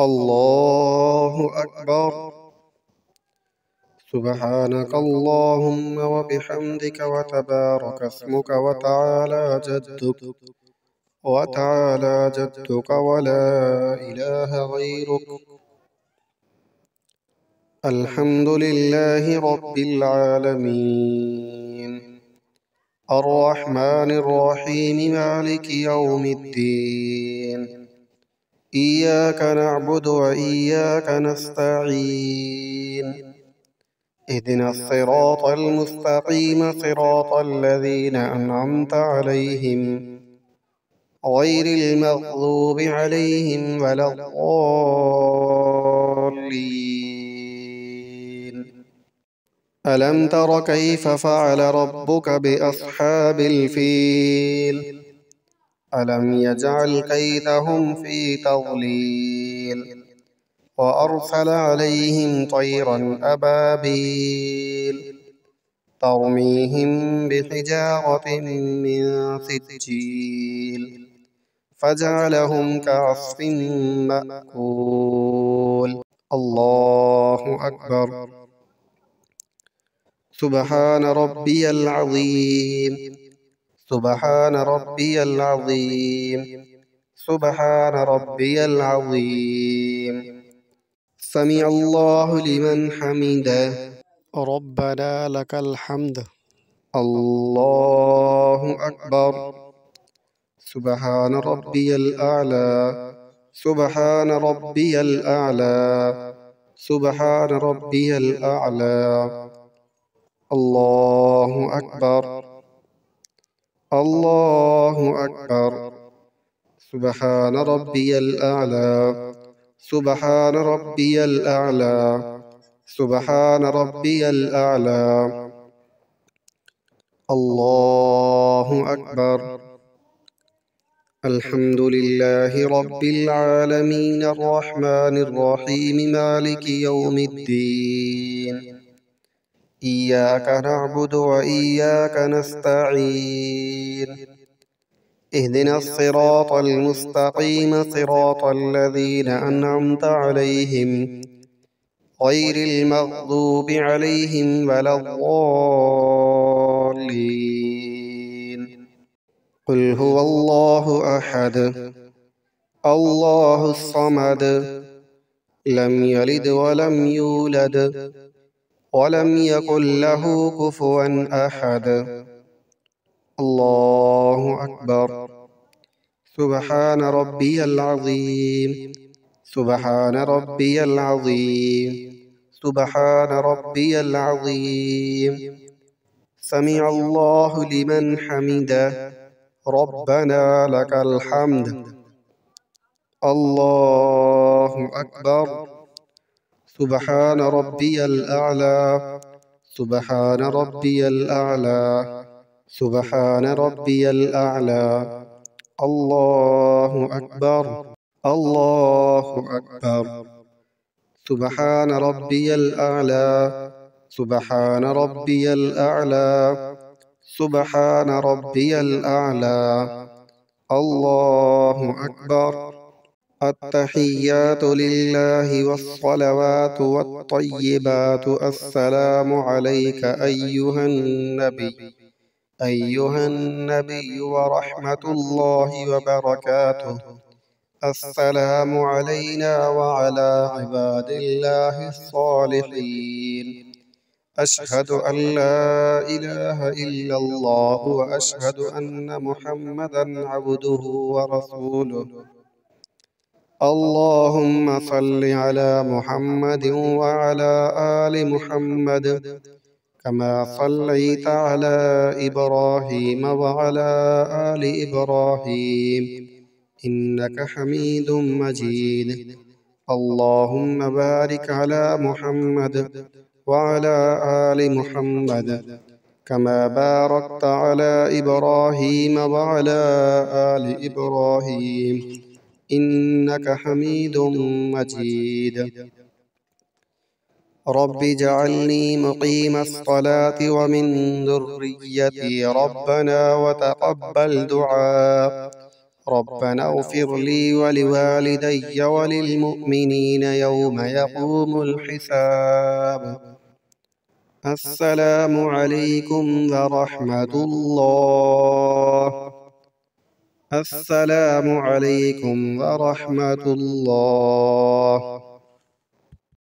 الله أكبر. سبحانك اللهم وبحمدك وتبارك اسمك وتعالى جدك ولا إله غيرك. الحمد لله رب العالمين الرحمن الرحيم مالك يوم الدين. إياك نعبد وإياك نستعين. اهدنا الصراط المستقيم صراط الذين أنعمت عليهم غير المغضوب عليهم ولا الضالين. ألم تر كيف فعل ربك بأصحاب الفيل؟ ألم يجعل كيدهم في تضليل وأرسل عليهم طيرا أبابيل ترميهم بحجارة من سجيل فجعلهم كعصف مأكول. الله أكبر. سبحان ربي العظيم. سبحان ربي العظيم. سبحان ربي العظيم. سمع الله لمن حمده. ربنا لك الحمد. الله أكبر. سبحان ربي الأعلى. سبحان ربي الأعلى. سبحان ربي الأعلى. الله أكبر. الله أكبر. سبحان ربي الأعلى. سبحان ربي الأعلى. سبحان ربي الأعلى. الله أكبر. الحمد لله رب العالمين الرحمن الرحيم مالك يوم الدين. إياك نعبد وإياك نستعين. اهدنا الصراط المستقيم صراط الذين أنعمت عليهم غير المغضوب عليهم ولا الضالين. قل هو الله أحد الله الصمد لم يلد ولم يولد ولم يكن له كفوا أحد. الله أكبر. سبحان ربي العظيم. سبحان ربي العظيم. سبحان ربي العظيم. سمع الله لمن حمده. ربنا لك الحمد. الله أكبر. سبحان ربي الأعلى. سبحان ربي الأعلى. سبحان ربي الأعلى. الله أكبر. الله أكبر. سبحان ربي الأعلى. سبحان ربي الأعلى. سبحان ربي الأعلى. الله أكبر. التحيات لله والصلوات والطيبات. السلام عليك أيها النبي ورحمة الله وبركاته. السلام علينا وعلى عباد الله الصالحين. أشهد أن لا إله إلا الله وأشهد أن محمدا عبده ورسوله. اللهم صل على محمد وعلى آل محمد كما صليت على إبراهيم وعلى آل إبراهيم إنك حميد مجيد. اللهم بارك على محمد وعلى آل محمد كما باركت على إبراهيم وعلى آل إبراهيم إنك حميد مجيد. رب اجعلني مقيم الصلاة ومن ذريتي ربنا وتقبل دعاء. ربنا اغفر لي ولوالدي وللمؤمنين يوم يقوم الحساب. السلام عليكم ورحمة الله. السلام عليكم ورحمة الله.